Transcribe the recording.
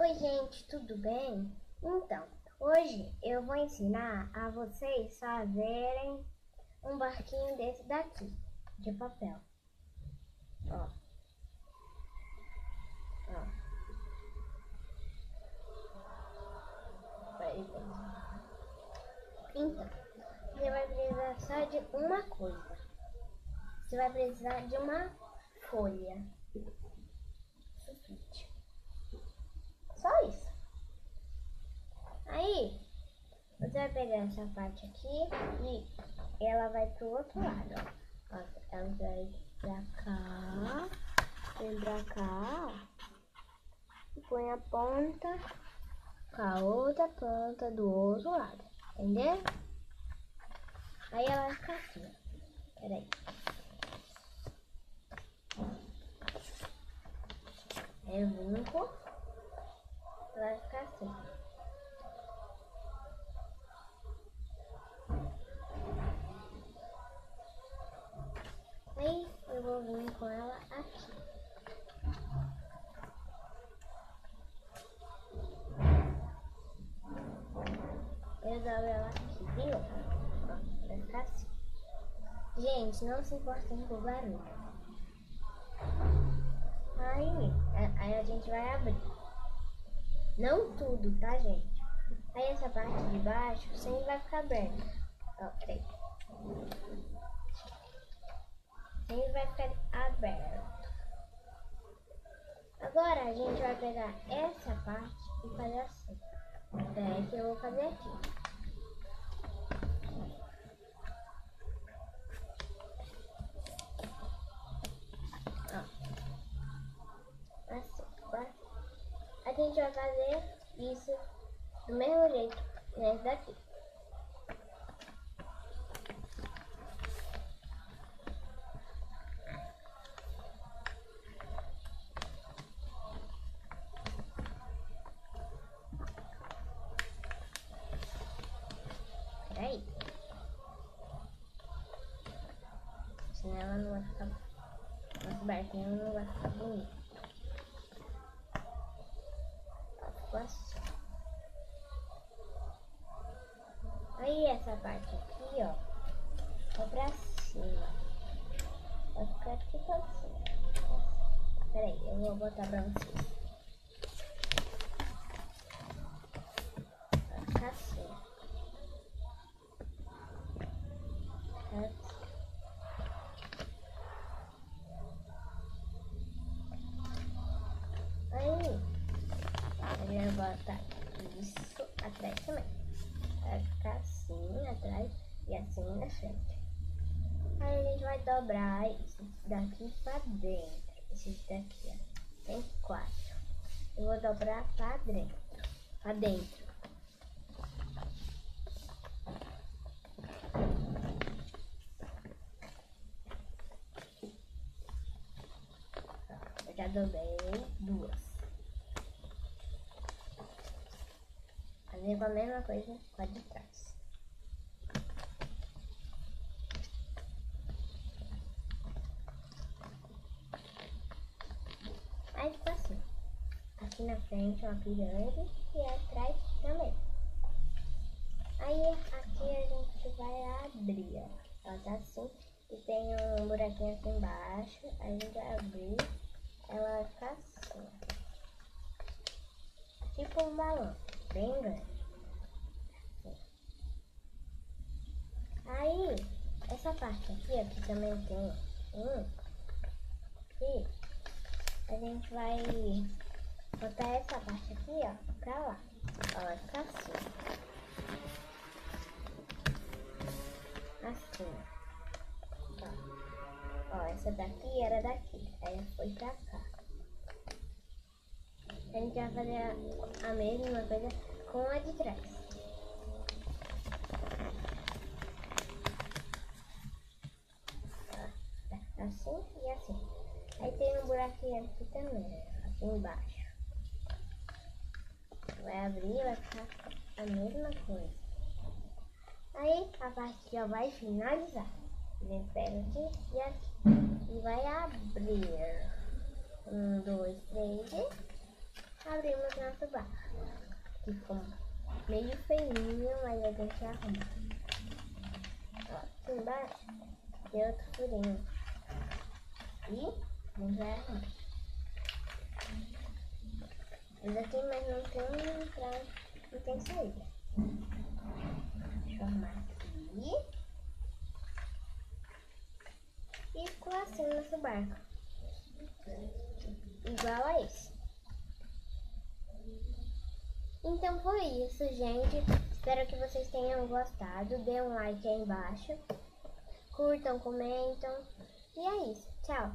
Oi gente, tudo bem? Então, hoje eu vou ensinar a vocês fazerem um barquinho desse daqui, de papel. Ó. Então, você vai precisar só de uma coisa. Você vai precisar de uma folha. Sulfite. Só isso. Aí, você vai pegar essa parte aqui e ela vai pro outro lado, ó. Ela vai pra cá, vem pra cá, e põe a ponta com a outra ponta do outro lado, entendeu? Aí ela vai ficar assim, peraí. Aí eu vinco, ela vai ficar assim. Aí eu vou vir com ela aqui. Eu dobro ela aqui, viu? Ó, vai ficar assim. Gente, não se importem com o barulho. Aí a gente vai abrir. Não tudo, tá, gente? Aí essa parte de baixo sempre vai ficar aberta. Ó, peraí. Sempre vai ficar aberto. Agora a gente vai pegar essa parte e fazer assim. Peraí que eu vou fazer aqui. Ó. Assim, agora a gente vai fazer isso do mesmo jeito nesse daqui. Peraí. Senão ela não vai ficar. Nosso barquinho não vai ficar bonito. Ficou assim. Aí essa parte aqui, ó, vai pra cima. Vai ficar tipo assim. Peraí, eu vou botar pra vocês. Vai ficar assim. Aí a gente vai botar isso atrás também. Vai ficar assim atrás e assim na frente. Aí a gente vai dobrar isso daqui pra dentro. Esses daqui, ó. Tem 4. Eu vou dobrar pra dentro. Pra dentro. Eu já dobrei 2. Fazer a mesma coisa com a de trás. Aí ficou assim. Aqui na frente uma pirâmide e atrás também. Aí aqui a gente vai abrir, ó. Ela tá assim e tem um buraquinho aqui embaixo. A gente vai abrir, ela vai ficar assim. Tipo um balão, bem grande. Assim. Aí, essa parte aqui, ó, que também tem e a gente vai botar essa parte aqui, ó, pra lá. Ela vai ficar assim. Assim. Ó, essa daqui era daqui. Aí foi pra cá. A gente vai fazer a mesma coisa com a de trás. Assim e assim. Aí tem um buraquinho aqui também, aqui embaixo. Vai abrir e vai ficar a mesma coisa. Aí a parte já vai finalizar. A gente pega aqui e aqui. E vai abrir. 1, 2, 3 e abrimos nosso barco. Ficou meio feinho, mas a gente arruma. Ó, aqui embaixo tem outro furinho. E a gente vai arrumar. Mas aqui mais não tem entrada, não tem saída. Deixa eu arrumar aqui. E ficou assim o nosso barco. Igual a esse. Então foi isso, gente. Espero que vocês tenham gostado. Dê um like aí embaixo. Curtam, comentam. E é isso. Tchau.